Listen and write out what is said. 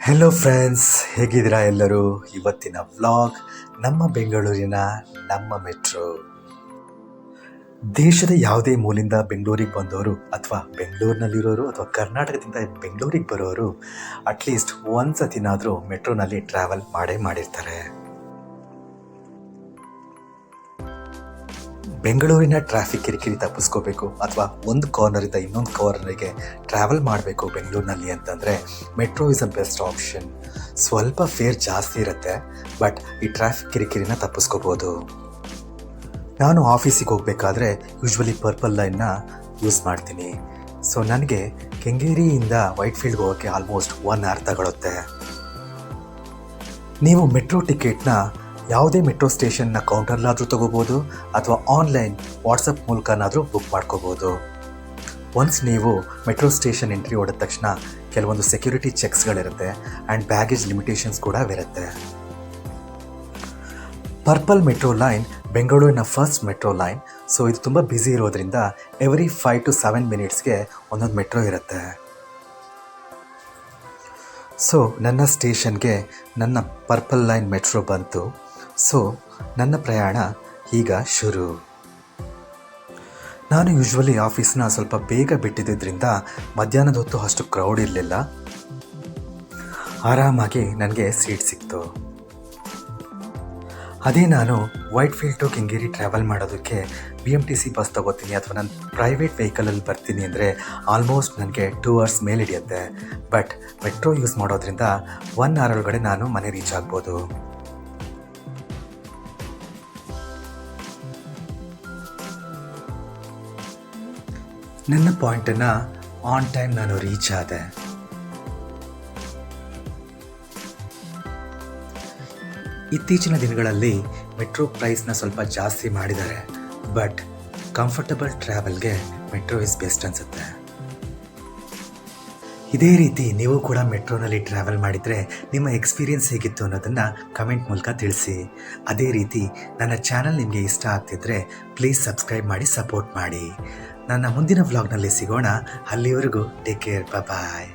Hello friends, ಹೇಗಿದ್ದೀರಾ ಎಲ್ಲರೂ? ಇವತ್ತಿನ ವ್ಲಾಗ್ ನಮ್ಮ ಬೆಂಗಳೂರಿನ ನಮ್ಮ ಮೆಟ್ರೋ. ದೇಶದ ಯಾವುದೇ ಮೂಲಿಂದ ಬೆಂಗಳೂರಿಗೆ ಬಂದವರು ಅಥವಾ ಬೆಂಗಳೂರಿನಲ್ಲಿರೋರು ಅಥವಾ ಕರ್ನಾಟಕದಿಂದ ಬೆಂಗಳೂರಿಗೆ ಬರೋರು ಅಟ್ಲೀಸ್ಟ್ ಒಂದು ಸತಿನಾದರೂ ಮೆಟ್ರೋನಲ್ಲಿ ಟ್ರಾವೆಲ್ ಮಾಡಿರ್ತಾರೆ. ಬೆಂಗಳೂರಿನ ಟ್ರಾಫಿಕ್ ಕಿರಿಕಿರಿ ತಪ್ಪಿಸ್ಕೋಬೇಕು ಅಥವಾ ಒಂದು ಕಾರ್ನರಿಂದ ಇನ್ನೊಂದು ಕಾರ್ನರಿಗೆ ಟ್ರಾವೆಲ್ ಮಾಡಬೇಕು ಬೆಂಗಳೂರಿನಲ್ಲಿ ಅಂತಂದರೆ metro is a best option. ಸ್ವಲ್ಪ ಫೇರ್ ಜಾಸ್ತಿ ಇರುತ್ತೆ, ಬಟ್ ಈ ಟ್ರಾಫಿಕ್ ಕಿರಿಕಿರಿನ ತಪ್ಪಿಸ್ಕೋಬೋದು. ನಾನು ಆಫೀಸಿಗೆ ಹೋಗಬೇಕಾದ್ರೆ ಯೂಶ್ವಲಿ ಪರ್ಪಲ್ ಲೈನ್ನ ಯೂಸ್ ಮಾಡ್ತೀನಿ. ಸೊ ನನಗೆ ಕೆಂಗೇರಿಯಿಂದ ವೈಟ್ಫೀಲ್ಡ್ಗೆ ಹೋಗೋಕ್ಕೆ ಆಲ್ಮೋಸ್ಟ್ 1 hour ತಗೊಳುತ್ತೆ. ನೀವು ಮೆಟ್ರೋ ಟಿಕೆಟ್ನ ಯಾವುದೇ ಮೆಟ್ರೋ ಸ್ಟೇಷನ್ನ ಕೌಂಟರ್ಲಾದರೂ ತೊಗೋಬೋದು ಅಥವಾ ಆನ್ಲೈನ್ ವಾಟ್ಸಪ್ ಮೂಲಕನಾದರೂ ಬುಕ್ ಮಾಡ್ಕೋಬೋದು. ಒನ್ಸ್ ನೀವು ಮೆಟ್ರೋ ಸ್ಟೇಷನ್ ಎಂಟ್ರಿ ಹೊಡೆದ ತಕ್ಷಣ ಕೆಲವೊಂದು ಸೆಕ್ಯೂರಿಟಿ ಚೆಕ್ಸ್ಗಳಿರುತ್ತೆ ಆ್ಯಂಡ್ ಬ್ಯಾಗೇಜ್ ಲಿಮಿಟೇಷನ್ಸ್ ಕೂಡ ಇರುತ್ತೆ. ಪರ್ಪಲ್ ಮೆಟ್ರೋ ಲೈನ್ ಬೆಂಗಳೂರಿನ ಫಸ್ಟ್ ಮೆಟ್ರೋ ಲೈನ್. ಸೊ ಇದು ತುಂಬ ಬ್ಯುಸಿ ಇರೋದ್ರಿಂದ ಎವ್ರಿ 5 to 7 minutesಗೆ ಒಂದೊಂದು ಮೆಟ್ರೋ ಇರುತ್ತೆ. ಸೊ ನನ್ನ ಸ್ಟೇಷನ್ಗೆ ನನ್ನ ಪರ್ಪಲ್ ಲೈನ್ ಮೆಟ್ರೋ ಬಂತು. ಸೊ ನನ್ನ ಪ್ರಯಾಣ ಈಗ ಶುರು. ನಾನು ಯೂಶ್ವಲಿ ಆಫೀಸ್ನ ಸ್ವಲ್ಪ ಬೇಗ ಬಿಟ್ಟಿದ್ದರಿಂದ ಮಧ್ಯಾಹ್ನದ ಹೊತ್ತು ಅಷ್ಟು ಕ್ರೌಡ್ ಇರಲಿಲ್ಲ. ಆರಾಮಾಗಿ ನನಗೆ ಸೀಟ್ ಸಿಕ್ತು. ಅದೇ ನಾನು ವೈಟ್ಫೀಲ್ಡ್ ಟು ಕೆಂಗೇರಿ ಟ್ರಾವೆಲ್ ಮಾಡೋದಕ್ಕೆ BMTC ಬಸ್ ತೊಗೋತೀನಿ ಅಥವಾ ನಾನು ಪ್ರೈವೇಟ್ ವೆಹಿಕಲಲ್ಲಿ ಬರ್ತೀನಿ ಅಂದರೆ ಆಲ್ಮೋಸ್ಟ್ ನನಗೆ 2 hours ಮೇಲೆ ಹಿಡಿಯುತ್ತೆ. ಬಟ್ ಮೆಟ್ರೋ ಯೂಸ್ ಮಾಡೋದ್ರಿಂದ 1 hour ಒಳಗಡೆ ನಾನು ಮನೆ ರೀಚ್ ಆಗ್ಬೋದು. ನನ್ನ ಪಾಯಿಂಟನ್ನು ಆನ್ ಟೈಮ್ ನಾನು ರೀಚ್ ಆದೆ. ಇತ್ತೀಚಿನ ದಿನಗಳಲ್ಲಿ ಮೆಟ್ರೋ ಪ್ರೈಸ್ನ ಸ್ವಲ್ಪ ಜಾಸ್ತಿ ಮಾಡಿದ್ದಾರೆ, ಬಟ್ ಕಂಫರ್ಟಬಲ್ ಟ್ರಾವೆಲ್ಗೆ ಮೆಟ್ರೋ ಇಸ್ ಬೆಸ್ಟ್ ಅನಿಸುತ್ತೆ. ಇದೇ ರೀತಿ ನೀವು ಕೂಡ ಮೆಟ್ರೋನಲ್ಲಿ ಟ್ರಾವೆಲ್ ಮಾಡಿದರೆ ನಿಮ್ಮ ಎಕ್ಸ್ಪೀರಿಯನ್ಸ್ ಹೇಗಿತ್ತು ಅನ್ನೋದನ್ನು ಕಮೆಂಟ್ ಮೂಲಕ ತಿಳಿಸಿ. ಅದೇ ರೀತಿ ನನ್ನ ಚಾನಲ್ ನಿಮಗೆ ಇಷ್ಟ ಆಗ್ತಿದ್ರೆ ಪ್ಲೀಸ್ ಸಬ್ಸ್ಕ್ರೈಬ್ ಮಾಡಿ ಸಪೋರ್ಟ್ ಮಾಡಿ. ನನ್ನ ಮುಂದಿನ ವ್ಲಾಗ್ನಲ್ಲಿ ಸಿಗೋಣ. ಅಲ್ಲಿವರೆಗೂ ಟೇಕ್ ಕೇರ್, ಬಾಯ್.